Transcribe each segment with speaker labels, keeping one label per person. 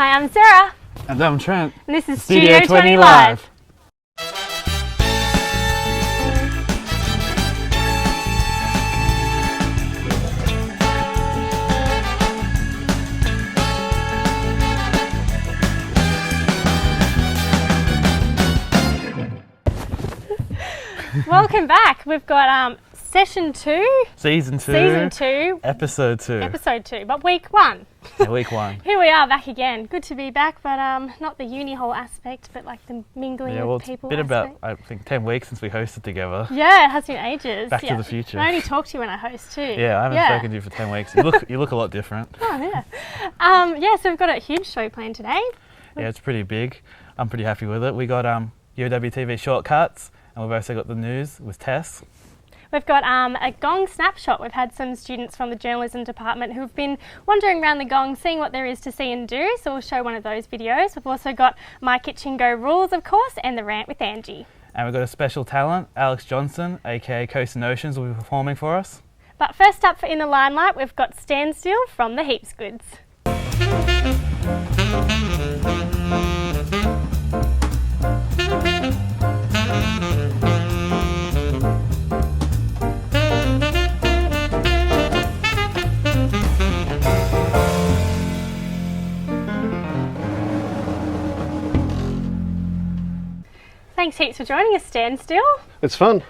Speaker 1: Hi, I'm Sarah.
Speaker 2: And I'm Trent.
Speaker 1: And this is Studio 20 Live. Welcome back. We've got Season 2.
Speaker 2: Season 2. Episode 2.
Speaker 1: Episode 2, but week 1.
Speaker 2: Yeah, week 1.
Speaker 1: Here we are back again. Good to be back, but not the uni hall aspect, but like the mingling with people
Speaker 2: it's been
Speaker 1: aspect.
Speaker 2: about, I think, 10 weeks since we hosted together.
Speaker 1: Yeah, it has been ages.
Speaker 2: Back to the future.
Speaker 1: I only talk to you when I host too.
Speaker 2: Yeah, I haven't spoken to you for 10 weeks. You look a lot different.
Speaker 1: Oh, yeah. So we've got a huge show planned today.
Speaker 2: Yeah, it's pretty big. I'm pretty happy with it. We got UOWTV shortcuts, and we've also got the news with Tess.
Speaker 1: We've got a Gong snapshot. We've had some students from the journalism department who've been wandering around the Gong, seeing what there is to see and do, so we'll show one of those videos. We've also got My Kitchen Go Rules, of course, and the rant with Angie.
Speaker 2: And we've got a special talent, Alex Johnson, aka Coast and Oceans, will be performing for us.
Speaker 1: But first up for In the Limelight, we've got Standstill from the Heapsgoods. Thanks heaps for joining us, Standstill.
Speaker 3: It's fun.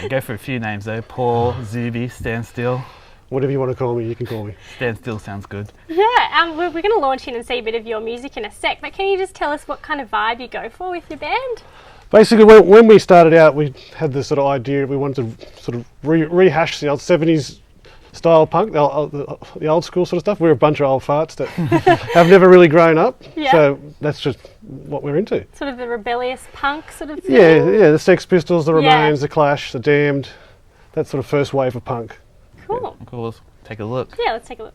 Speaker 2: Go for a few names though. Paul, Zuby, Standstill.
Speaker 3: Whatever you want to call me, you can call me.
Speaker 2: Standstill sounds good.
Speaker 1: Yeah, we're going to launch in and see a bit of your music in a sec, but can you just tell us what kind of vibe you go for with your band?
Speaker 3: Basically, when we started out, we had this sort of idea, we wanted to sort of rehash the old 70s style punk, the old school sort of stuff. We're a bunch of old farts that have never really grown up, so that's just what we're into.
Speaker 1: Sort of the rebellious punk sort of thing?
Speaker 3: Yeah, the Sex Pistols, the Ramones, the Clash, the Damned, that sort of first wave of punk.
Speaker 1: Cool.
Speaker 2: Yeah. Cool, let's take a look.
Speaker 1: Yeah, let's take a look.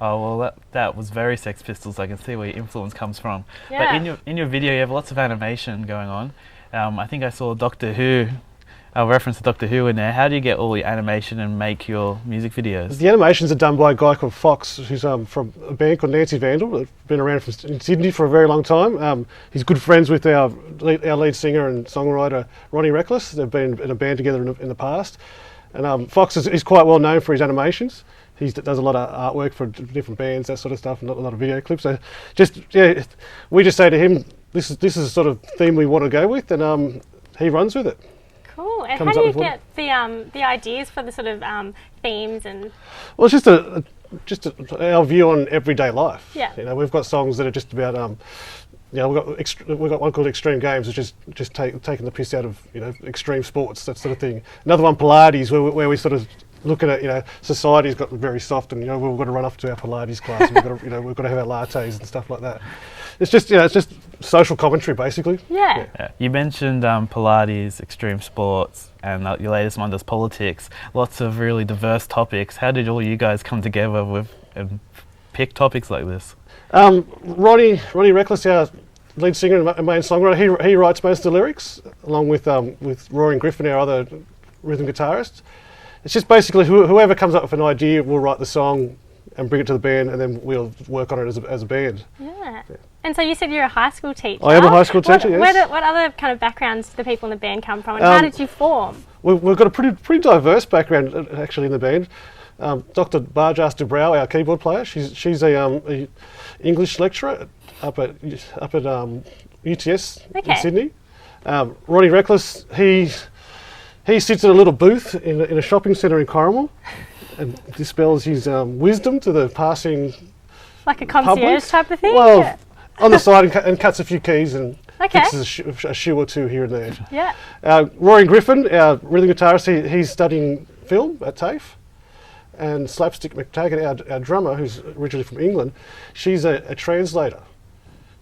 Speaker 2: Oh well, that was very Sex Pistols. I can see where your influence comes from.
Speaker 1: Yeah.
Speaker 2: But in your video, you have lots of animation going on. I think I saw Doctor Who, a reference to Doctor Who in there. How do you get all your animation and make your music videos?
Speaker 3: The animations are done by a guy called Fox, who's from a band called Nancy Vandal. They've been around in Sydney for a very long time. He's good friends with our lead singer and songwriter Ronnie Reckless. They've been in a band together in the past. And Fox is quite well known for his animations. He does a lot of artwork for different bands, that sort of stuff, and a lot of video clips. So we just say to him, this is the sort of theme we want to go with, and he runs with it.
Speaker 1: Cool. And how do you get the ideas for the sort of themes and?
Speaker 3: Well, it's just our view on everyday life.
Speaker 1: Yeah.
Speaker 3: You know, we've got songs that are just about we've got one called Extreme Games, which is just taking the piss out of extreme sports, that sort of thing. Another one, Pilates, where we sort of looking at society's got very soft, and we've got to run off to our Pilates class. And we've got to have our lattes and stuff like that. It's just social commentary basically.
Speaker 1: Yeah.
Speaker 2: You mentioned Pilates, extreme sports, and your latest one does politics. Lots of really diverse topics. How did all you guys come together with and pick topics like this?
Speaker 3: Ronnie Reckless, our lead singer and main songwriter, he writes most of the lyrics, along with Rory and Griffin, our other rhythm guitarist. It's just basically whoever comes up with an idea will write the song and bring it to the band, and then we'll work on it as a band.
Speaker 1: Yeah. And so you said you're a high school teacher.
Speaker 3: I am a high school teacher, yes.
Speaker 1: What other kind of backgrounds do the people in the band come from, and how did you form?
Speaker 3: We've got a pretty diverse background actually in the band. Dr. Barjas Dubrau, our keyboard player, she's a English lecturer up at UTS in Sydney. Ronnie Reckless, he sits in a little booth in a shopping centre in Corrimal and dispels his wisdom to the passing
Speaker 1: like a concierge type of thing?
Speaker 3: Well, on the side and cuts a few keys and fixes a shoe or two here and there.
Speaker 1: Yeah.
Speaker 3: Rory Griffin, our rhythm guitarist, he's studying film at TAFE. And Slapstick McTaggart, our drummer, who's originally from England, she's a translator.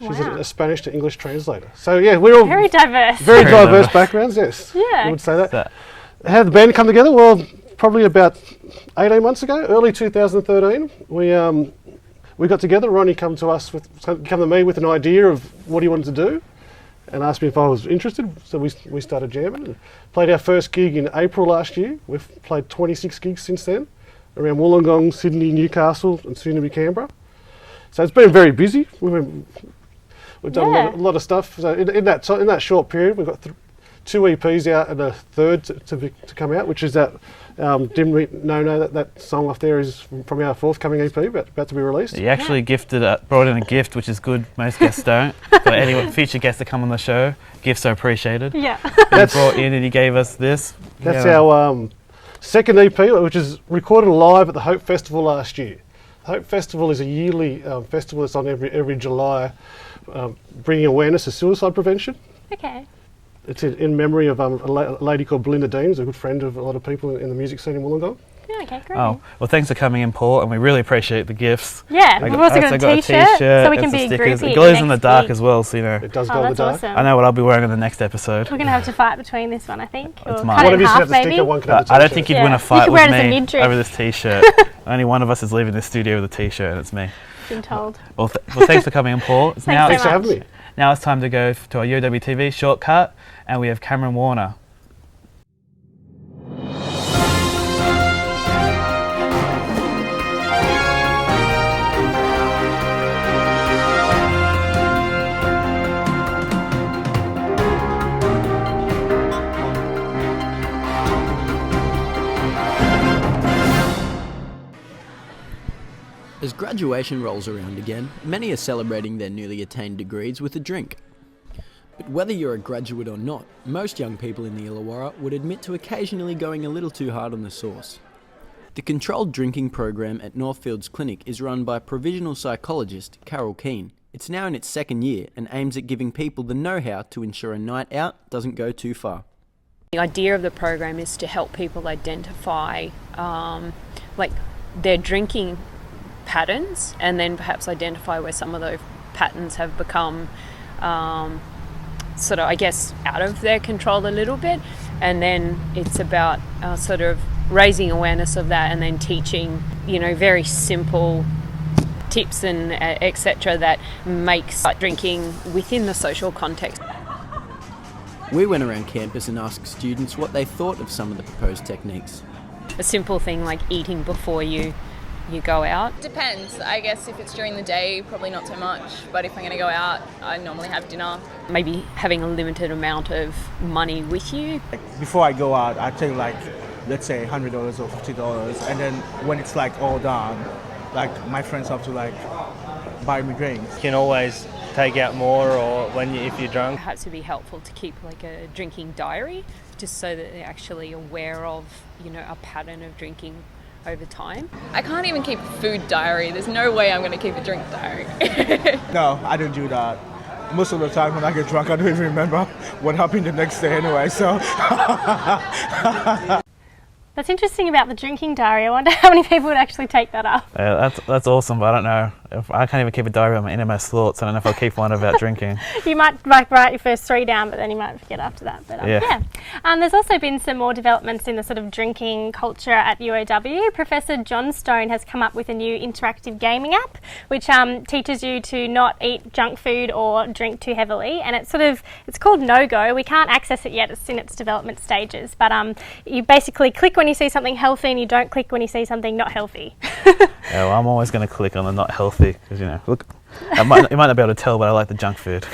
Speaker 3: She's
Speaker 1: Wow.
Speaker 3: a Spanish to English translator. So yeah, we're all
Speaker 1: Very diverse.
Speaker 3: very
Speaker 2: Very
Speaker 3: diverse
Speaker 2: diverse.
Speaker 3: backgrounds. Yes,
Speaker 1: Yeah.
Speaker 3: I would say that.
Speaker 2: So,
Speaker 3: How did the band come together? Well, probably about 18 months ago, early 2013. We got together. Ronnie come to me with an idea of what he wanted to do, and asked me if I was interested. So we started jamming and played our first gig in April last year. We've played 26 gigs since then, around Wollongong, Sydney, Newcastle, and soon to be Canberra. So it's been very busy. We've done
Speaker 1: Yeah.
Speaker 3: a lot of stuff. So in that short period, we've got 2 EPs out and a third to come out, which is that Didn't We No, that song off there is from our forthcoming EP, about to be released.
Speaker 2: he actually brought in a gift, which is good. Most guests don't. But anyway, future guests that come on the show, gifts are appreciated.
Speaker 1: Yeah.
Speaker 2: He brought in and he gave us this.
Speaker 3: That's
Speaker 2: Yeah.
Speaker 3: our second EP, which is recorded live at the Hope Festival last year. The Hope Festival is a yearly festival that's on every July, bringing awareness of suicide prevention.
Speaker 1: Okay.
Speaker 3: It's in memory of a lady called Belinda Dean, who's a good friend of a lot of people in the music scene in Wollongong.
Speaker 1: Yeah, okay, great.
Speaker 2: Oh, well, thanks for coming in, Paul, and we really appreciate the gifts.
Speaker 1: Yeah, we've also got a t-shirt, so we
Speaker 2: and
Speaker 1: can
Speaker 2: some
Speaker 1: be
Speaker 2: stickers.
Speaker 1: groupie
Speaker 2: It glows in the
Speaker 1: next
Speaker 2: dark
Speaker 1: week.
Speaker 2: as well, so you know.
Speaker 3: It does
Speaker 1: Oh,
Speaker 3: go in the
Speaker 1: that's
Speaker 3: dark.
Speaker 1: awesome.
Speaker 2: I know what I'll be wearing in the next episode.
Speaker 1: We're going to have to fight between this one, I think.
Speaker 2: It's
Speaker 1: Or
Speaker 2: mine.
Speaker 1: cut
Speaker 3: One
Speaker 1: it
Speaker 3: of
Speaker 1: in
Speaker 3: you should
Speaker 1: half,
Speaker 3: have the sticker,
Speaker 1: maybe.
Speaker 3: one can have the
Speaker 2: I don't
Speaker 3: t-shirt.
Speaker 2: think you'd
Speaker 1: Yeah.
Speaker 2: win
Speaker 1: You
Speaker 2: a fight
Speaker 1: could
Speaker 2: with
Speaker 1: wear it as a
Speaker 2: me
Speaker 1: midriff.
Speaker 2: over this t-shirt. Only one of us is leaving this studio with a t-shirt, and it's me.
Speaker 1: Been told.
Speaker 2: Well, thanks for coming in, Paul.
Speaker 1: Thanks
Speaker 2: now,
Speaker 1: so
Speaker 3: Thanks for
Speaker 1: much.
Speaker 3: having me.
Speaker 2: now it's time to go to our UOWTV shortcut, and we have Cameron Warner.
Speaker 4: As graduation rolls around again, many are celebrating their newly attained degrees with a drink. But whether you're a graduate or not, most young people in the Illawarra would admit to occasionally going a little too hard on the sauce. The controlled drinking program at Northfields Clinic is run by provisional psychologist Carol Keane. It's now in its second year and aims at giving people the know-how to ensure a night out doesn't go too far.
Speaker 5: The idea of the program is to help people identify their drinking patterns, and then perhaps identify where some of those patterns have become out of their control a little bit, and then it's about raising awareness of that, and then teaching very simple tips and etc. that makes drinking within the social context.
Speaker 4: We went around campus and asked students what they thought of some of the proposed techniques.
Speaker 5: A simple thing like eating before you go out.
Speaker 6: Depends. I guess if it's during the day, probably not so much. But if I'm going to go out, I normally have dinner.
Speaker 5: Maybe having a limited amount of money with you.
Speaker 7: Before I go out, I take let's say $100 or $50, and then when it's all done, my friends have to buy me drinks.
Speaker 8: You can always take out more, or if you're drunk.
Speaker 5: Perhaps it'd be helpful to keep a drinking diary, just so that they're actually aware of a pattern of drinking over time.
Speaker 6: I can't even keep a food diary. There's no way I'm going to keep a drink diary.
Speaker 7: No, I don't do that. Most of the time when I get drunk, I don't even remember what happened the next day anyway, so.
Speaker 1: That's interesting about the drinking diary. I wonder how many people would actually take that up.
Speaker 2: That's awesome, but I don't know. I can't even keep a diary of my innermost thoughts. I don't know if I'll keep one about drinking.
Speaker 1: You might write your first 3 down, but then you might forget after that. But
Speaker 2: Yeah.
Speaker 1: There's also been some more developments in the sort of drinking culture at UOW. Professor John Stone has come up with a new interactive gaming app, which teaches you to not eat junk food or drink too heavily. And it's called No Go. We can't access it yet. It's in its development stages. But you basically click when you see something healthy, and you don't click when you see something not healthy.
Speaker 2: Yeah, well, I'm always going to click on the not healthy because look, you might not be able to tell, but I like the junk food.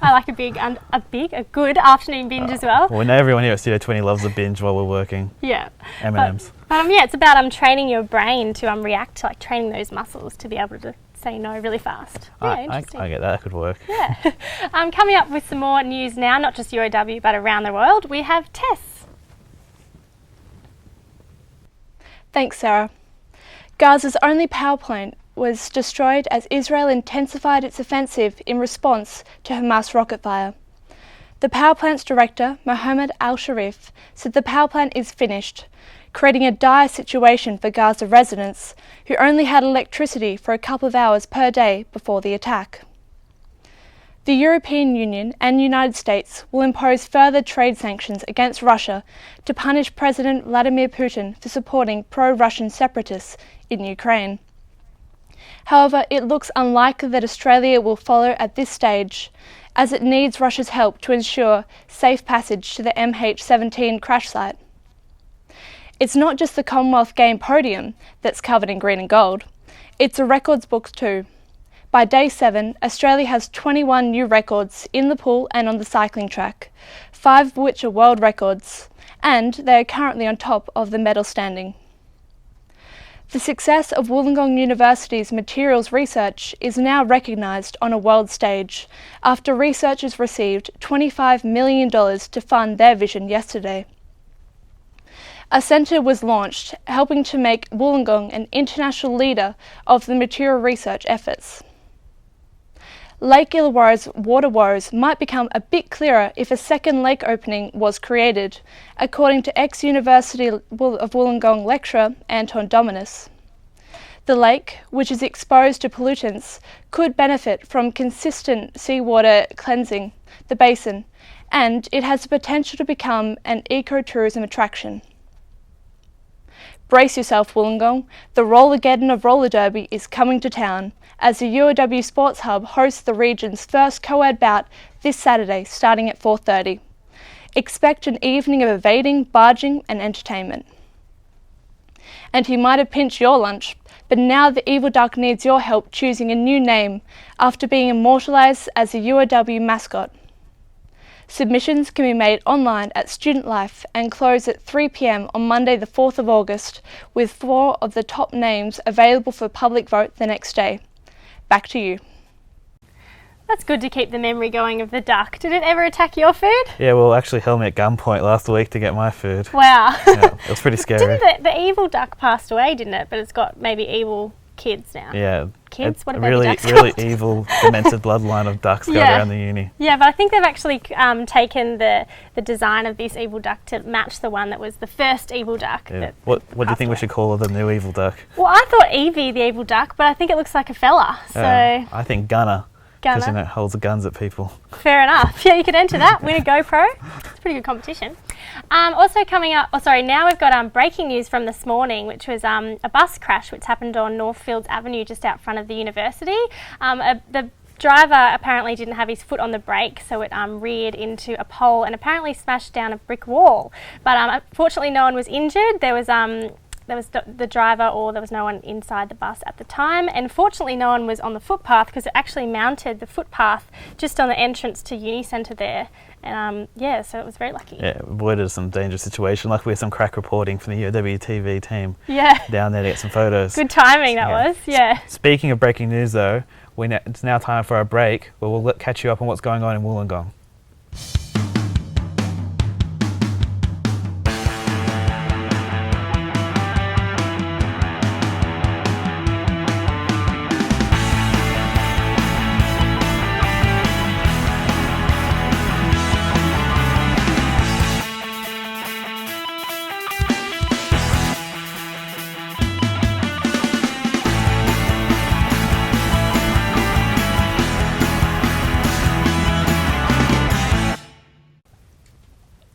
Speaker 1: I like a good afternoon binge as well.
Speaker 2: Well, we know everyone here at Studio 20 loves a binge while we're working.
Speaker 1: Yeah.
Speaker 2: M&Ms.
Speaker 1: But it's about training your brain to react to training those muscles to be able to say no really fast. Yeah,
Speaker 2: I
Speaker 1: interesting.
Speaker 2: get that. That could work.
Speaker 1: Yeah. Coming up with some more news now, not just UOW but around the world, we have Tess.
Speaker 9: Thanks, Sarah. Gaza's only power plant was destroyed as Israel intensified its offensive in response to Hamas rocket fire. The power plant's director, Mohammed Al-Sharif, said the power plant is finished. creating a dire situation for Gaza residents who only had electricity for a couple of hours per day before the attack. The European Union and United States will impose further trade sanctions against Russia to punish President Vladimir Putin for supporting pro-Russian separatists in Ukraine. However, it looks unlikely that Australia will follow at this stage, as it needs Russia's help to ensure safe passage to the MH17 crash site. It's not just the Commonwealth Game podium that's covered in green and gold, it's a records book too. By day 7, Australia has 21 new records in the pool and on the cycling track, 5 of which are world records, and they are currently on top of the medal standing. The success of Wollongong University's materials research is now recognised on a world stage after researchers received $25 million to fund their vision yesterday. A centre was launched helping to make Wollongong an international leader of the material research efforts. Lake Illawarra's water woes might become a bit clearer if a second lake opening was created, according to ex-University of Wollongong lecturer Anton Dominus. The lake, which is exposed to pollutants, could benefit from consistent seawater cleansing the basin, and it has the potential to become an ecotourism attraction. Brace yourself, Wollongong, the Rollergeddon of roller derby is coming to town, as the UOW Sports Hub hosts the region's first co-ed bout this Saturday, starting at 4:30. Expect an evening of evading, barging and entertainment. And you might have pinched your lunch, but now the Evil Duck needs your help choosing a new name after being immortalised as the UOW mascot. Submissions can be made online at Student Life and close at 3 p.m. on Monday the 4th of August, with 4 of the top names available for public vote the next day. Back to you.
Speaker 1: That's good to keep the memory going of the duck. Did it ever attack your food?
Speaker 2: Yeah, well, actually held me at gunpoint last week to get my food.
Speaker 1: Wow.
Speaker 2: Yeah, it was pretty scary.
Speaker 1: Didn't the evil duck passed away, didn't it? But it's got maybe evil kids now.
Speaker 2: Yeah.
Speaker 1: Kids? What
Speaker 2: a
Speaker 1: about
Speaker 2: really,
Speaker 1: ducks
Speaker 2: really
Speaker 1: called?
Speaker 2: evil, demented bloodline of ducks going around the uni.
Speaker 1: Yeah, but I think they've actually taken the design of this evil duck to match the one that was the first evil duck.
Speaker 2: Yeah. What do you think we should call her, the new evil duck?
Speaker 1: Well, I thought Evie, the evil duck, but I think it looks like a fella. So
Speaker 2: I think Gunner. Because
Speaker 1: Gunner.
Speaker 2: it holds the guns at people.
Speaker 1: Fair enough. Yeah, you could enter that. Win a GoPro. It's a pretty good competition. Also coming up, now we've got breaking news from this morning, which was a bus crash which happened on Northfields Avenue just out front of the university. The driver apparently didn't have his foot on the brake, so it reared into a pole and apparently smashed down a brick wall. But unfortunately no one was injured. There was the driver, or there was no one inside the bus at the time, and fortunately no one was on the footpath because it actually mounted the footpath just on the entrance to Uni Centre there, and so it was very lucky. Yeah,
Speaker 2: avoided some dangerous situation. Luckily, some crack reporting from the UOWTV team down there to get some photos.
Speaker 1: Good timing that was,
Speaker 2: Speaking of breaking news though, it's now time for our break where we'll catch you up on what's going on in Wollongong.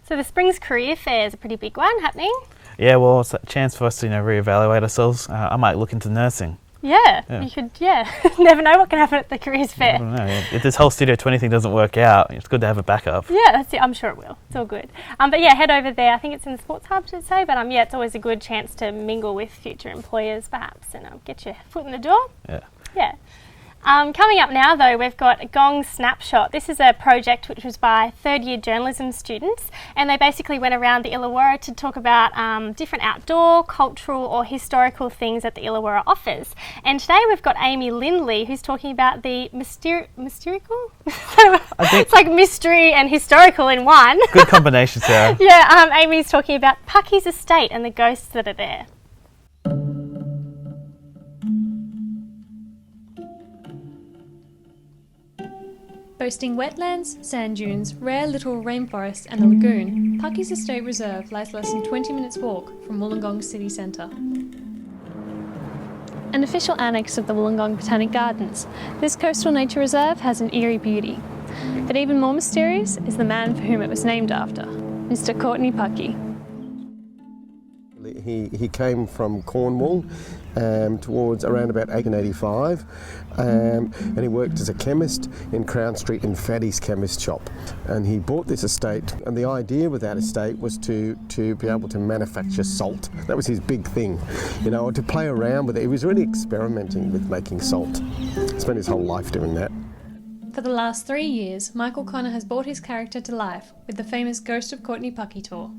Speaker 1: So the Springs Career Fair is a pretty big one happening. Yeah,
Speaker 2: well, it's a chance for us to reevaluate ourselves. I might look into nursing.
Speaker 1: Yeah. You could, never know what can happen at the Careers Fair.
Speaker 2: I don't know, If this whole Studio 20 thing doesn't work out, it's good to have a backup.
Speaker 1: Yeah, that's it. I'm sure it will. It's all good. But head over there. I think it's in the Sports Hub, to say. But it's always a good chance to mingle with future employers, perhaps, and get your foot in the door. Yeah. Coming up now, though, we've got Gong Snapshot. This is a project which was by third-year journalism students, and they basically went around the Illawarra to talk about different outdoor, cultural or historical things that the Illawarra offers. And today we've got Amy Lindley, who's talking about the mystical? It's like mystery and historical in one.
Speaker 2: Good combination, Sarah.
Speaker 1: Amy's talking about Pucky's estate and the ghosts that are there.
Speaker 10: Boasting wetlands, sand dunes, rare little rainforests and a lagoon, Pucky's Estate Reserve lies less than 20 minutes walk from Wollongong city centre. An official annex of the Wollongong Botanic Gardens, this coastal nature reserve has an eerie beauty. But even more mysterious is the man for whom it was named after, Mr. Courtney Pucky.
Speaker 11: He came from Cornwall towards around about 1885 and he worked as a chemist in Crown Street in Fatty's chemist shop, and he bought this estate, and the idea with that estate was to be able to manufacture salt. That was his big thing, you know, to play around with it. He was really experimenting with making salt. He spent his whole life doing that.
Speaker 10: For the last 3 years, Michael Connor has brought his character to life with the famous Ghost of Courtney Pucky tour.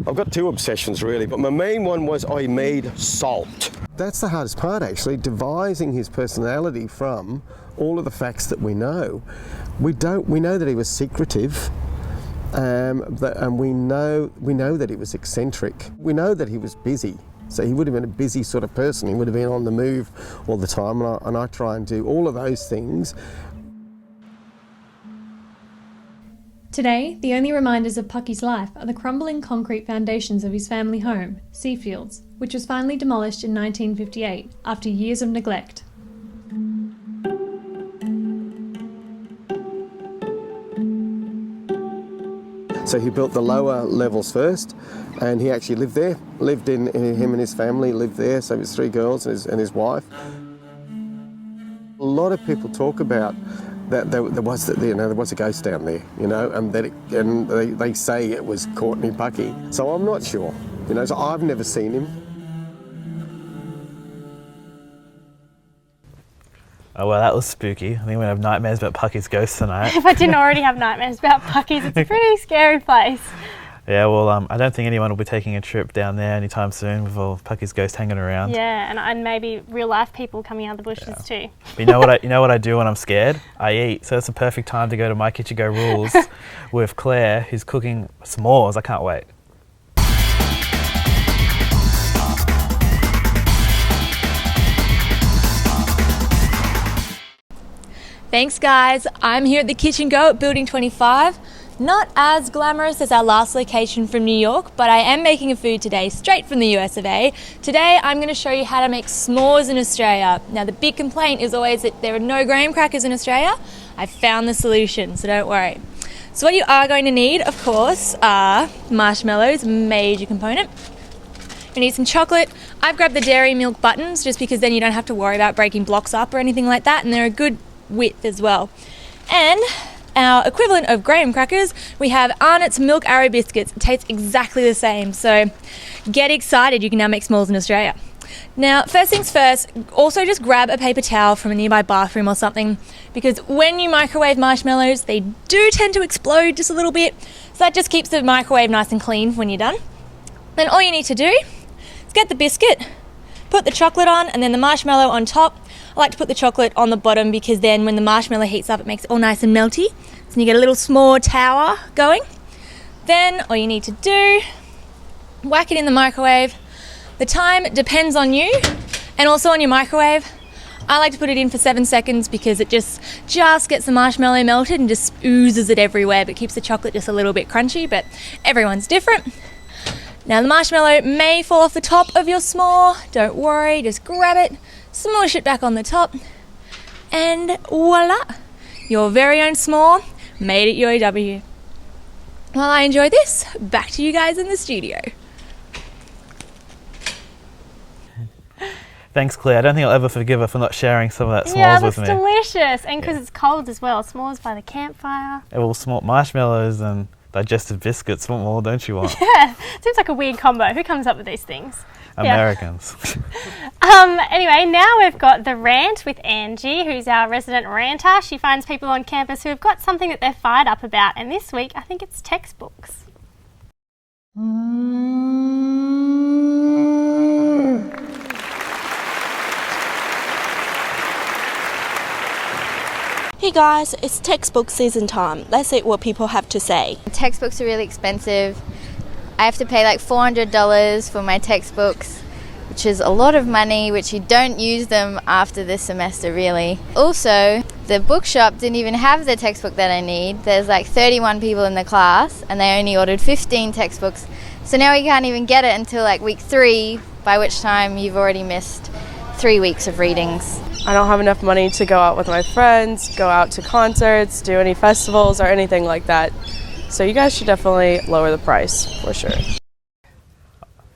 Speaker 11: I've got two obsessions really, but my main one was I made salt. That's the hardest part actually, devising his personality from all of the facts that we know. We know that he was secretive, and we know that he was eccentric. We know that he was busy. So he would have been a busy sort of person. He would have been on the move all the time, and I try and do all of those things.
Speaker 10: Today, the only reminders of Pucky's life are the crumbling concrete foundations of his family home, Seafields, which was finally demolished in 1958 after years of neglect.
Speaker 11: So he built the lower levels first, and he actually lived there. Him and his family lived there, so it was 3 girls and his wife. A lot of people talk about that there was a ghost down there, you know, and they say it was Courtney Pucky. So I'm not sure, you know. So I've never seen him.
Speaker 2: Oh well, that was spooky. I think we're gonna have nightmares about Pucky's ghost tonight.
Speaker 1: If I didn't already have nightmares about Pucky's, it's a pretty scary place.
Speaker 2: Yeah, well, I don't think anyone will be taking a trip down there anytime soon with all Pucky's ghost hanging around.
Speaker 1: Yeah, and maybe real life people coming out of the bushes too.
Speaker 2: But you know what I do when I'm scared? I eat. So it's a perfect time to go to My Kitchen Go Rules with Claire, who's cooking s'mores. I can't wait.
Speaker 12: Thanks guys, I'm here at the Kitchen Go at Building 25. Not as glamorous as our last location from New York, but I am making a food today straight from the US of A. Today I'm going to show you how to make s'mores in Australia. Now the big complaint is always that there are no graham crackers in Australia. I've found the solution, so don't worry. So what you are going to need, of course, are marshmallows, major component. You need some chocolate. I've grabbed the dairy milk buttons just because then you don't have to worry about breaking blocks up or anything like that, and they're a good width as well. And our equivalent of graham crackers, we have Arnott's Milk Arrow biscuits. It tastes exactly the same, so get excited, you can now make s'mores in Australia. Now, first things first, also just grab a paper towel from a nearby bathroom or something, because when you microwave marshmallows, they do tend to explode just a little bit, so that just keeps the microwave nice and clean when you're done. Then all you need to do is get the biscuit, put the chocolate on, and then the marshmallow on top. I like to put the chocolate on the bottom because then when the marshmallow heats up, it makes it all nice and melty. So you get a little s'more tower going. Then all you need to do, whack it in the microwave. The time depends on you and also on your microwave. I like to put it in for 7 seconds because it just gets the marshmallow melted and just oozes it everywhere, but keeps the chocolate just a little bit crunchy, but everyone's different. Now the marshmallow may fall off the top of your s'more. Don't worry, just grab it, smush it back on the top, and voila, your very own s'more made at UOW. While I enjoy this, back to you guys in the studio.
Speaker 2: Thanks, Claire. I don't think I'll ever forgive her for not sharing some of that s'mores
Speaker 1: yeah,
Speaker 2: with me.
Speaker 1: Yeah, that's delicious, and because it's cold as well. S'mores by the campfire.
Speaker 2: Yeah, well, small marshmallows and digestive biscuits. What more don't you want?
Speaker 1: Yeah, seems like a weird combo. Who comes up with these things?
Speaker 2: Americans.
Speaker 1: Anyway, now we've got the rant with Angie, who's our resident ranter. She finds people on campus who have got something that they're fired up about, and this week I think it's textbooks.
Speaker 13: Hey guys, it's textbook season time. Let's see what people have to say.
Speaker 14: Textbooks are really expensive. I have to pay like $400 for my textbooks, which is a lot of money, which you don't use them after this semester really. Also, the bookshop didn't even have the textbook that I need. There's like 31 people in the class and they only ordered 15 textbooks. So now we can't even get it until like week 3, by which time you've already missed 3 weeks of readings.
Speaker 15: I don't have enough money to go out with my friends, go out to concerts, do any festivals or anything like that. So you guys should definitely lower the price, for sure.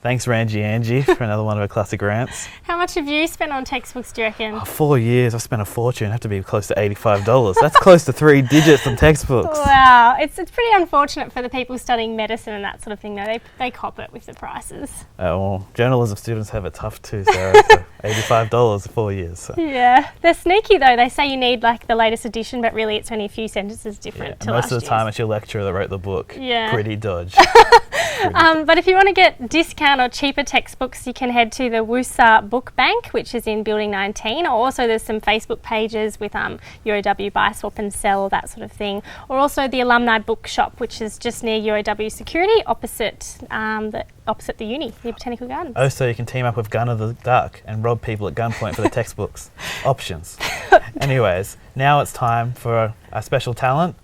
Speaker 2: Thanks, Angie, for another one of our classic rants.
Speaker 1: How much have you spent on textbooks, do you reckon?
Speaker 2: 4 years, I've spent a fortune. Have to be close to $85. That's close to 3 digits on textbooks.
Speaker 1: Wow, it's pretty unfortunate for the people studying medicine and that sort of thing, though. They cop it with the prices.
Speaker 2: Well, journalism students have it tough too, Sarah. So $85 for 4 years. So.
Speaker 1: Yeah, they're sneaky though. They say you need like the latest edition, but really it's only a few sentences different to
Speaker 2: most
Speaker 1: last
Speaker 2: of the time
Speaker 1: year's.
Speaker 2: it's your lecturer that wrote the book.
Speaker 1: Yeah.
Speaker 2: Pretty dodge.
Speaker 1: But if you want to get discount or cheaper textbooks, you can head to the Woosa Book Bank, which is in Building 19, or also there's some Facebook pages with UOW Buy, Swap and Sell, that sort of thing, or also the Alumni Bookshop, which is just near UOW Security, opposite the uni, near Botanical Gardens.
Speaker 2: Also, you can team up with Gun of the Duck and rob people at gunpoint for the textbooks. Options. Anyways, now it's time for our special talent.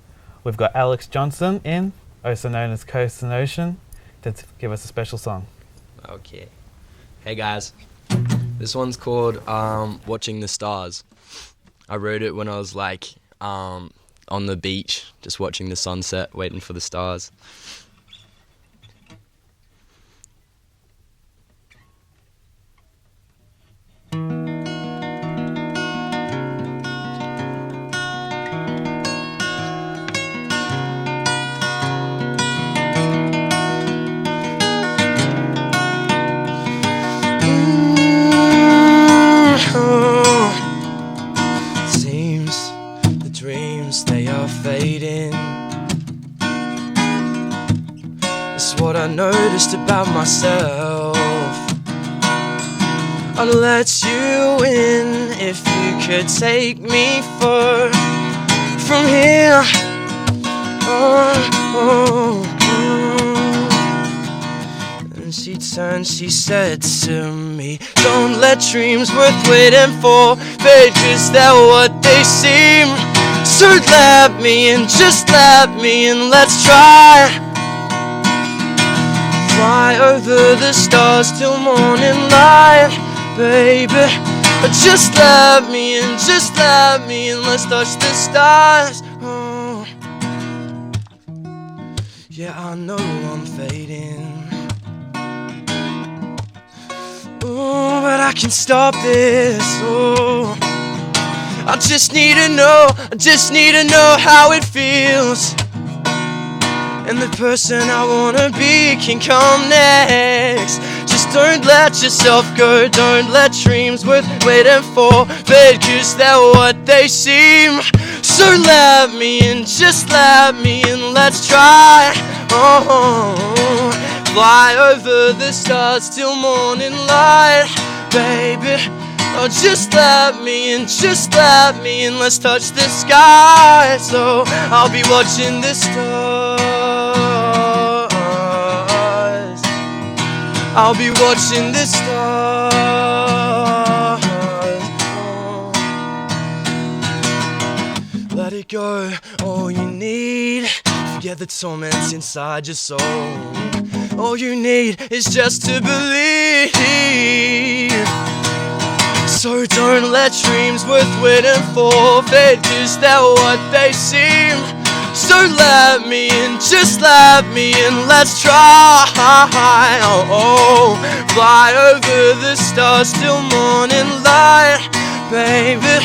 Speaker 2: We've got Alex Johnson in, also known as Coast and Ocean, to give us a special song.
Speaker 16: Okay. Hey guys. This one's called Watching the Stars. I wrote it when I was like on the beach, just watching the sunset, waiting for the stars. What I noticed about myself. I'd let you in if you could take me far from here. And she turned, she said to me, don't let dreams worth waiting for fade, 'cause they're what they seem. So let me in, just let me in, let's try. Fly over the stars till morning light, baby. Just let me in, just let me in, let's touch the stars. Oh. Yeah, I know I'm fading. Oh, but I can stop this. Oh, I just need to know, I just need to know how it feels. And the person I wanna be can come next. Just don't let yourself go, don't let dreams worth waiting for fade, 'cause they're what they seem. So let me in, just let me in, let's try. Oh, fly over the stars till morning light, baby. Oh, just let me in, just let me in, let's touch the sky. So I'll be watching the stars, I'll be watching the stars. Oh. Let it go, all you need. Forget the torments inside your soul. All you need is just to believe. So don't let dreams worth waiting for fade, 'cause they're what they seem. So let me in, just let me in, let's try. Oh, fly over the stars till morning light, baby.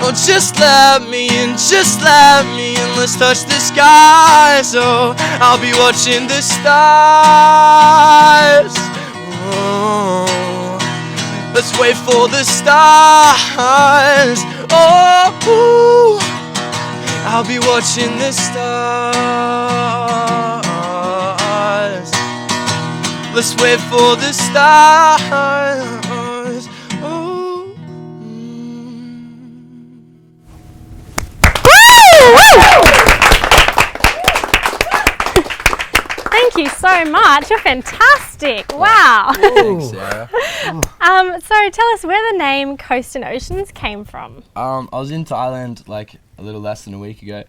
Speaker 16: Oh, just let me in, just let me in, let's touch the sky. So I'll be watching the stars. Oh, let's wait for the stars. Oh, ooh. I'll be watching the stars. Let's wait for the stars. Oh.
Speaker 1: Thank you so much. You're fantastic. Wow.
Speaker 17: Thanks, Sarah.
Speaker 1: So tell us where the name Coast and Oceans came from.
Speaker 17: I was in Thailand like a little less than a week ago,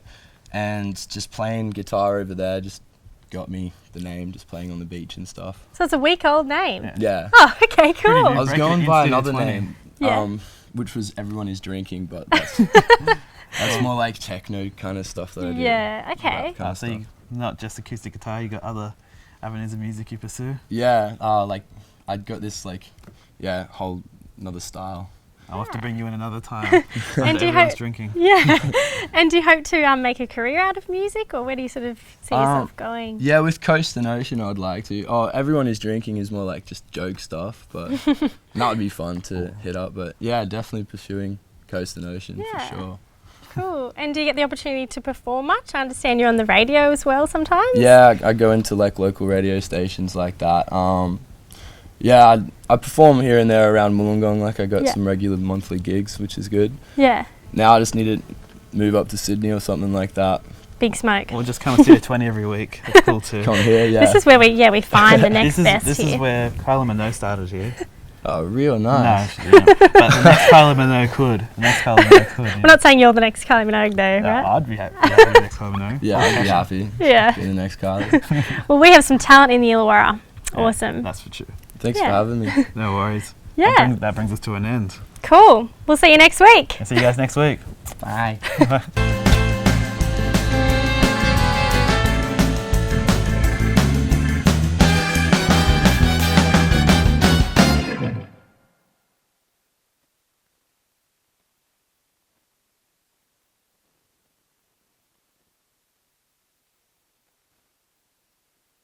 Speaker 17: and just playing guitar over there just got me the name, just playing on the beach and stuff.
Speaker 1: So it's a week-old name?
Speaker 17: Yeah.
Speaker 1: Oh, okay, cool.
Speaker 17: I was going by another name,
Speaker 1: Yeah.
Speaker 17: which was Everyone Is Drinking, but that's more like techno kind of stuff that I do.
Speaker 1: Yeah, okay.
Speaker 2: So you not just acoustic guitar, you got other avenues of music you pursue?
Speaker 17: Yeah, like I'd got this whole another style.
Speaker 2: I'll have to bring you in another time.
Speaker 1: And do you
Speaker 2: everyone's
Speaker 1: hope,
Speaker 2: drinking.
Speaker 1: Yeah. And do you hope to make a career out of music, or where do you sort of see yourself going?
Speaker 17: Yeah, with Coast and Ocean, I'd like to. Oh, Everyone Is Drinking is more like just joke stuff, but that would be fun to hit up. But yeah, definitely pursuing Coast and Ocean for sure.
Speaker 1: Cool. And do you get the opportunity to perform much? I understand you're on the radio as well sometimes.
Speaker 17: Yeah, I go into like local radio stations like that. Yeah, I perform here and there around Wollongong. Like I got some regular monthly gigs, which is good.
Speaker 1: Yeah.
Speaker 17: Now I just need to move up to Sydney or something like that.
Speaker 1: Big smoke.
Speaker 2: Or just come and see a 20 every week. It's cool too.
Speaker 17: Come here, yeah.
Speaker 1: This is where we find the next best
Speaker 2: This is where Kylie Minogue started here.
Speaker 17: Oh, real nice.
Speaker 2: No, but the next Kylie Minogue could. Yeah.
Speaker 1: We're not saying you're the next Kylie Minogue though, right?
Speaker 2: I'd be happy to be the next Kylie Minogue.
Speaker 17: Yeah, I'd be happy.
Speaker 1: Yeah.
Speaker 17: Be the next Kylie.
Speaker 1: Well, we have some talent in the Illawarra. Awesome.
Speaker 2: That's for sure.
Speaker 17: Thanks for having me.
Speaker 2: No worries.
Speaker 1: Yeah.
Speaker 2: That brings us to an end.
Speaker 1: Cool. We'll see you next week.
Speaker 2: I'll see you guys next week.
Speaker 17: Bye.